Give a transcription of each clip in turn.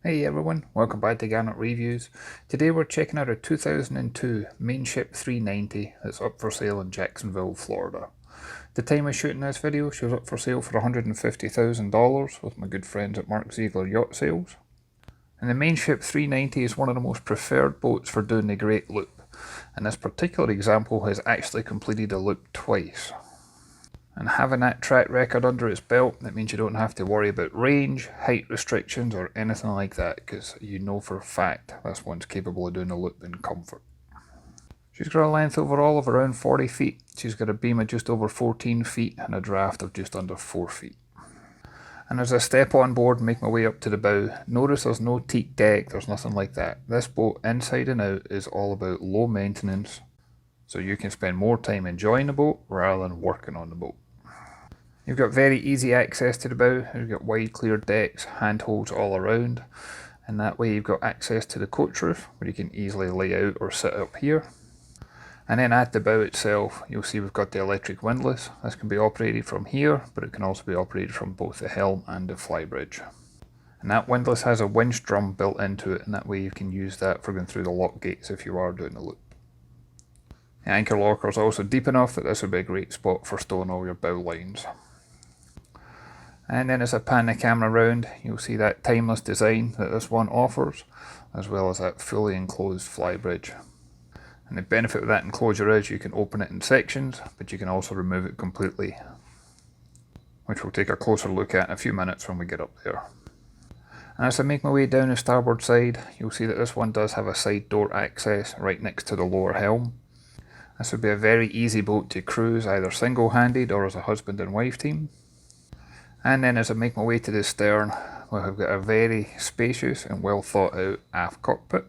Hey everyone, welcome back to Garnock Reviews. Today we're checking out a 2002 Mainship 390 that's up for sale in Jacksonville, Florida. The time of shooting this video, she was up for sale for $150,000 with my good friends at Zeigler Yacht Sales. And the Mainship 390 is one of the most preferred boats for doing the Great Loop, and this particular example has actually completed a loop twice. And having that track record under its belt, that means you don't have to worry about range, height restrictions or anything like that, because you know for a fact this one's capable of doing a loop in comfort. She's got a length overall of around 40 feet, she's got a beam of just over 14 feet and a draft of just under 4 feet. And as I step on board and make my way up to the bow, notice there's no teak deck, there's nothing like that. This boat inside and out is all about low maintenance, so you can spend more time enjoying the boat rather than working on the boat. You've got very easy access to the bow, you've got wide clear decks, handholds all around, and that way you've got access to the coach roof where you can easily lay out or sit up here. And then at the bow itself, you'll see we've got the electric windlass. This can be operated from here, but it can also be operated from both the helm and the flybridge. And that windlass has a winch drum built into it, and that way you can use that for going through the lock gates if you are doing a loop. The anchor locker is also deep enough that this would be a great spot for stowing all your bow lines. And then as I pan the camera around, you'll see that timeless design that this one offers, as well as that fully enclosed flybridge. And the benefit of that enclosure is you can open it in sections, but you can also remove it completely, which we'll take a closer look at in a few minutes when we get up there. And as I make my way down the starboard side, you'll see that this one does have a side door access right next to the lower helm. This would be a very easy boat to cruise either single-handed or as a husband and wife team. And then as I make my way to the stern, we've got a very spacious and well thought out aft cockpit.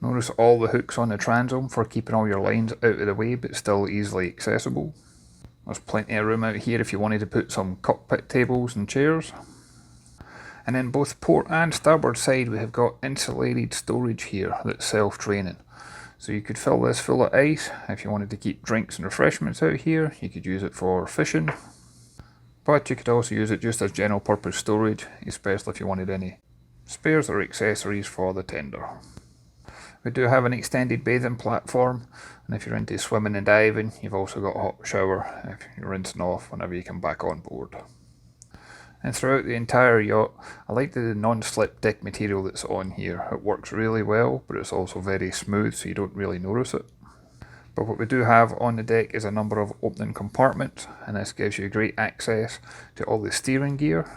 Notice all the hooks on the transom for keeping all your lines out of the way but still easily accessible. There's plenty of room out here if you wanted to put some cockpit tables and chairs. And then both port and starboard side we have got insulated storage here that's self-draining. So you could fill this full of ice if you wanted to keep drinks and refreshments out here. You could use it for fishing. But you could also use it just as general purpose storage, especially if you wanted any spares or accessories for the tender. We do have an extended bathing platform, and if you're into swimming and diving, you've also got a hot shower if you're rinsing off whenever you come back on board. And throughout the entire yacht, I like the non-slip deck material that's on here. It works really well, but it's also very smooth so you don't really notice it. But what we do have on the deck is a number of opening compartments, and this gives you great access to all the steering gear.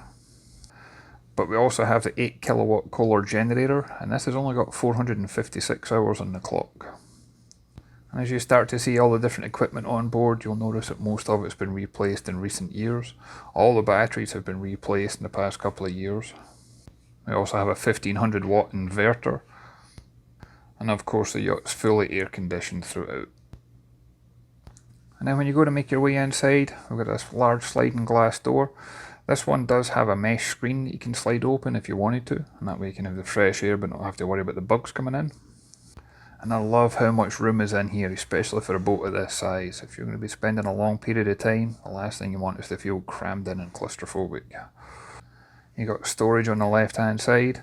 But we also have the 8 kilowatt Kohler generator, and this has only got 456 hours on the clock. And as you start to see all the different equipment on board, you'll notice that most of it's been replaced in recent years. All the batteries have been replaced in the past couple of years. We also have a 1500 watt inverter, and of course the yacht's fully air conditioned throughout. And then when you go to make your way inside, we've got this large sliding glass door. This one does have a mesh screen that you can slide open if you wanted to, and that way you can have the fresh air but not have to worry about the bugs coming in. And I love how much room is in here, especially for a boat of this size. If you're going to be spending a long period of time, the last thing you want is to feel crammed in and claustrophobic. You've got storage on the left hand side.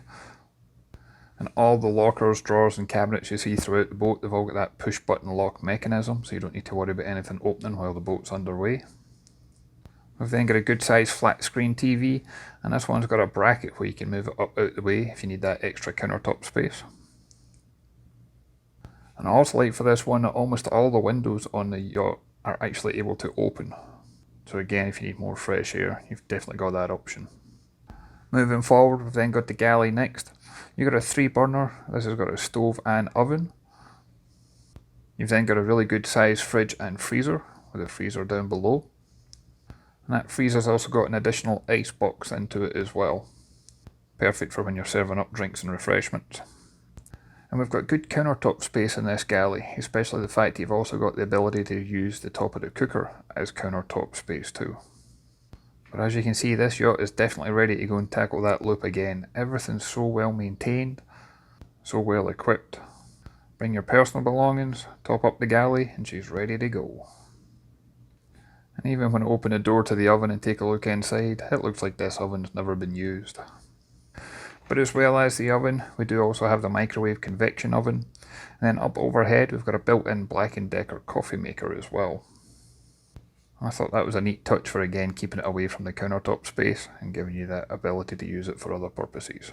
And all the lockers, drawers and cabinets you see throughout the boat, they've all got that push button lock mechanism, so you don't need to worry about anything opening while the boat's underway. We've then got a good sized flat screen TV, and this one's got a bracket where you can move it up out the way if you need that extra countertop space. And I also like for this one that almost all the windows on the yacht are actually able to open. So again, if you need more fresh air, you've definitely got that option. Moving forward, we've then got the galley next. You've got a 3 burner, this has got a stove and oven. You've then got a really good sized fridge and freezer, with a freezer down below. And that freezer's also got an additional ice box into it as well. Perfect for when you're serving up drinks and refreshments. And we've got good countertop space in this galley, especially the fact you've also got the ability to use the top of the cooker as countertop space too. But as you can see, this yacht is definitely ready to go and tackle that loop again. Everything's so well maintained, so well equipped. Bring your personal belongings, top up the galley, and she's ready to go. And even when I open the door to the oven and take a look inside, it looks like this oven's never been used. But as well as the oven, we do also have the microwave convection oven. And then up overhead, we've got a built-in Black & Decker coffee maker as well. I thought that was a neat touch for, again, keeping it away from the countertop space and giving you that ability to use it for other purposes.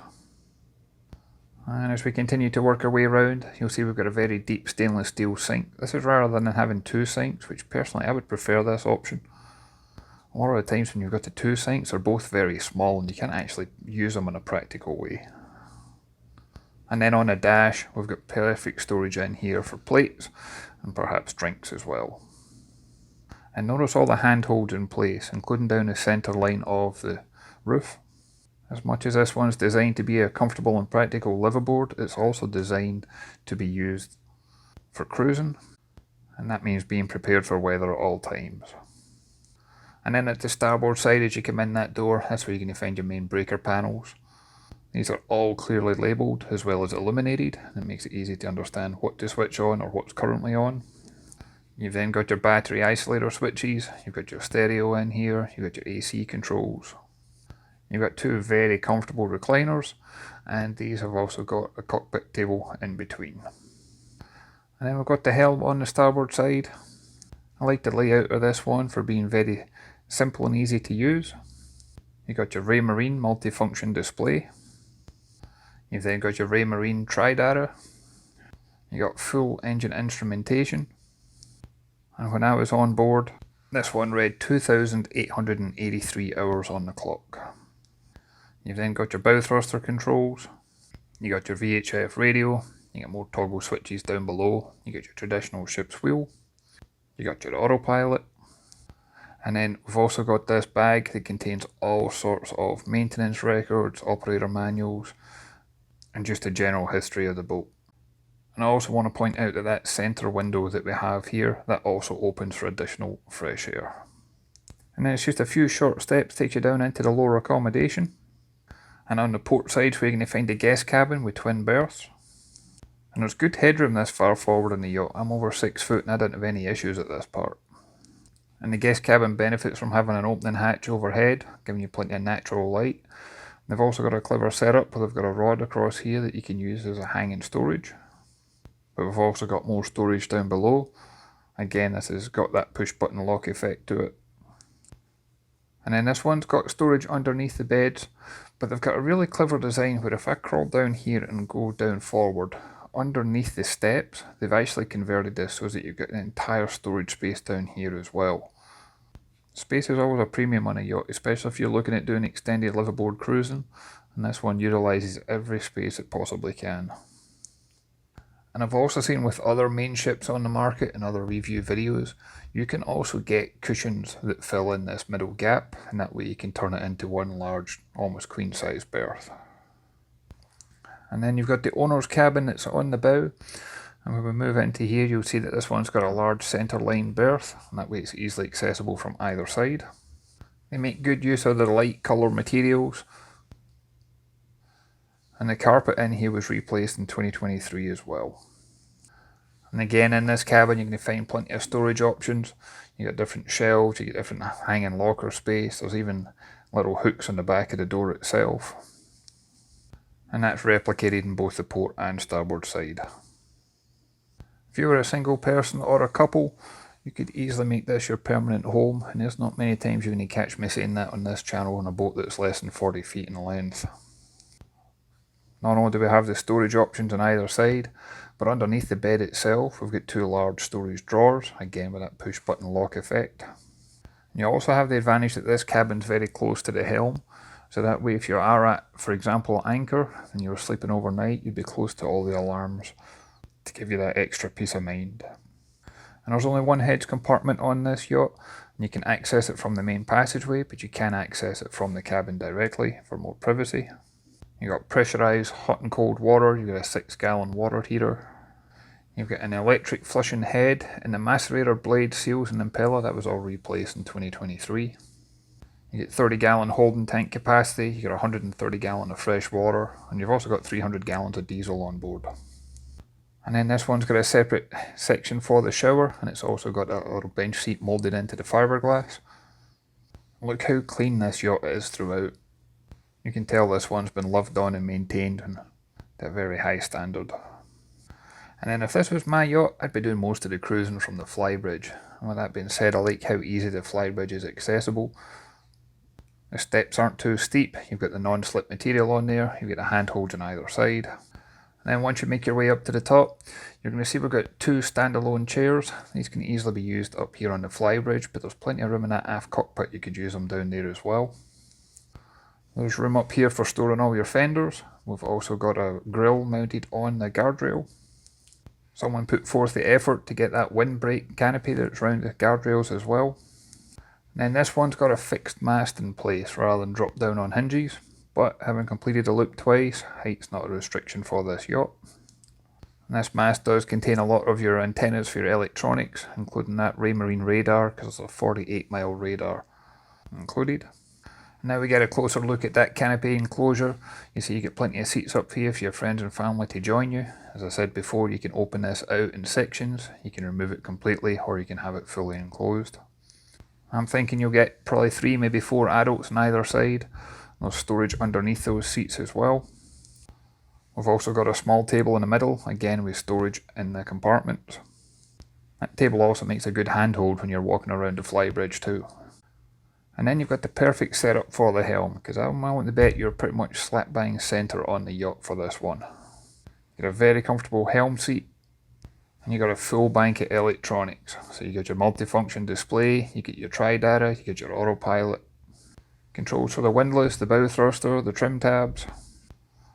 And as we continue to work our way around, you'll see we've got a very deep stainless steel sink. This is rather than having two sinks, which personally I would prefer this option. A lot of the times when you've got the two sinks, they're both very small and you can't actually use them in a practical way. And then on the dash, we've got perfect storage in here for plates and perhaps drinks as well. And notice all the handholds in place, including down the centre line of the roof. As much as this one's designed to be a comfortable and practical liveaboard, it's also designed to be used for cruising, and that means being prepared for weather at all times. And then at the starboard side, as you come in that door, that's where you're going to find your main breaker panels. These are all clearly labelled as well as illuminated, and it makes it easy to understand what to switch on or what's currently on. You've then got your battery isolator switches, you've got your stereo in here, you've got your AC controls. You've got two very comfortable recliners, and these have also got a cockpit table in between. And then we've got the helm on the starboard side. I like the layout of this one for being very simple and easy to use. You've got your Raymarine multifunction display. You've then got your Raymarine Tridara. You've got full engine instrumentation. And when I was on board, this one read 2,883 hours on the clock. You've then got your bow thruster controls, you got your VHF radio, you got more toggle switches down below, you got your traditional ship's wheel, you got your autopilot, and then we've also got this bag that contains all sorts of maintenance records, operator manuals, and just a general history of the boat. And I also want to point out that that centre window that we have here, that also opens for additional fresh air. And then it's just a few short steps takes you down into the lower accommodation. And on the port side, we're going to find a guest cabin with twin berths. And there's good headroom this far forward in the yacht. I'm over 6 foot and I didn't have any issues at this part. And the guest cabin benefits from having an opening hatch overhead, giving you plenty of natural light. They've also got a clever setup where they've got a rod across here that you can use as a hanging storage. But we've also got more storage down below. Again, this has got that push button lock effect to it. And then this one's got storage underneath the beds, but they've got a really clever design where if I crawl down here and go down forward, underneath the steps, they've actually converted this so that you've got an entire storage space down here as well. Space is always a premium on a yacht, especially if you're looking at doing extended liveaboard cruising, and this one utilises every space it possibly can. And I've also seen with other Mainships on the market and other review videos, you can also get cushions that fill in this middle gap, and that way you can turn it into one large, almost queen size berth. And then you've got the owner's cabin that's on the bow, and when we move into here you'll see that this one's got a large centre line berth, and that way it's easily accessible from either side. They make good use of the light colour materials, and the carpet in here was replaced in 2023 as well. And again, in this cabin you're going to find plenty of storage options. You got different shelves, you get different hanging locker space, there's even little hooks on the back of the door itself. And that's replicated in both the port and starboard side. If you were a single person or a couple, you could easily make this your permanent home, and there's not many times you're going to catch me saying that on this channel on a boat that's less than 40 feet in length. Not only do we have the storage options on either side, but underneath the bed itself we've got two large storage drawers, again with that push button lock effect. And you also have the advantage that this cabin's very close to the helm, so that way if you are at, for example, anchor and you're sleeping overnight, you'd be close to all the alarms to give you that extra peace of mind. And there's only one heads compartment on this yacht, and you can access it from the main passageway, but you can access it from the cabin directly for more privacy. You've got pressurised hot and cold water, you've got a 6-gallon water heater. You've got an electric flushing head, and the macerator blade, seals and impeller, that was all replaced in 2023. You get 30-gallon holding tank capacity, you get 130 gallon of fresh water, and you've also got 300 gallons of diesel on board. And then this one's got a separate section for the shower, and it's also got a little bench seat moulded into the fiberglass. Look how clean this yacht is throughout. You can tell this one's been lived on and maintained and to a very high standard. And then if this was my yacht, I'd be doing most of the cruising from the Flybridge. And with that being said, I like how easy the Flybridge is accessible. The steps aren't too steep, you've got the non-slip material on there, you've got the handholds on either side. And then once you make your way up to the top, you're going to see we've got two standalone chairs. These can easily be used up here on the Flybridge, but there's plenty of room in that aft cockpit, you could use them down there as well. There's room up here for storing all your fenders. We've also got a grill mounted on the guardrail. Someone put forth the effort to get that windbreak canopy that's around the guardrails as well. And then this one's got a fixed mast in place rather than drop down on hinges, but having completed the loop twice, height's not a restriction for this yacht. And this mast does contain a lot of your antennas for your electronics, including that Raymarine radar, because there's a 48-mile radar included. Now we get a closer look at that canopy enclosure. You see you get plenty of seats up here for your friends and family to join you. As I said before, you can open this out in sections, you can remove it completely, or you can have it fully enclosed. I'm thinking you'll get probably 3, maybe 4 adults on either side. There's storage underneath those seats as well. We've also got a small table in the middle, again with storage in the compartments. That table also makes a good handhold when you're walking around the Flybridge too. And then you've got the perfect setup for the helm, because I'm willing to bet you're pretty much slap bang centre on the yacht for this one. You've got a very comfortable helm seat, and you've got a full bank of electronics. So you got your multifunction display, you get your tri-data, you get your autopilot, controls for the windlass, the bow thruster, the trim tabs,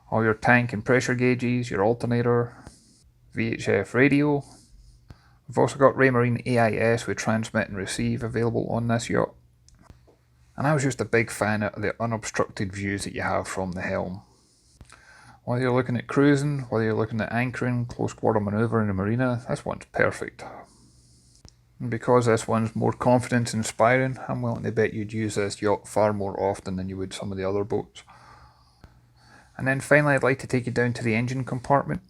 all your tank and pressure gauges, your alternator, VHF radio. We've also got Raymarine AIS with transmit and receive available on this yacht. And I was just a big fan of the unobstructed views that you have from the helm. Whether you're looking at cruising, whether you're looking at anchoring, close quarter manoeuvre in the marina, this one's perfect. And because this one's more confidence inspiring, I'm willing to bet you'd use this yacht far more often than you would some of the other boats. And then finally I'd like to take you down to the engine compartment.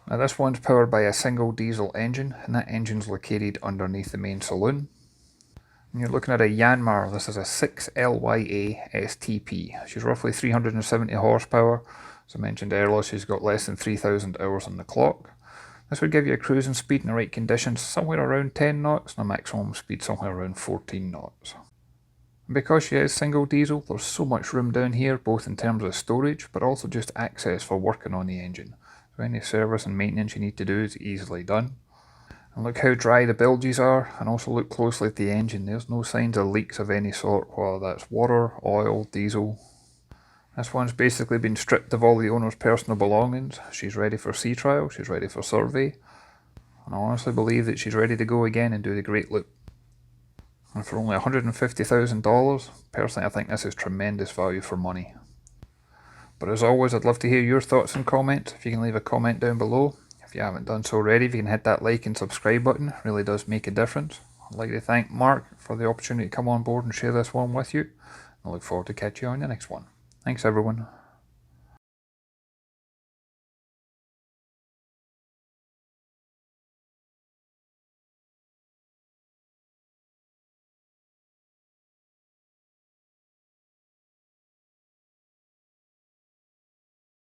Now this one's powered by a single diesel engine, and that engine's located underneath the main saloon. And you're looking at a Yanmar. This is a 6LYA STP. She's roughly 370 horsepower. As I mentioned earlier, she's got less than 3,000 hours on the clock. This would give you a cruising speed in the right conditions somewhere around 10 knots and a maximum speed somewhere around 14 knots. And because she is single diesel, there's so much room down here, both in terms of storage, but also just access for working on the engine. So any service and maintenance you need to do is easily done. And look how dry the bilges are, and also look closely at the engine. There's no signs of leaks of any sort, whether that's water, oil, diesel. This one's basically been stripped of all the owner's personal belongings. She's ready for sea trial, she's ready for survey. And I honestly believe that she's ready to go again and do the great loop. And for only $150,000, personally I think this is tremendous value for money. But as always, I'd love to hear your thoughts and comments. If you can leave a comment down below. If you haven't done so already, if you can hit that like and subscribe button, it really does make a difference. I'd like to thank Mark for the opportunity to come on board and share this one with you. I look forward to catching you on the next one. Thanks everyone.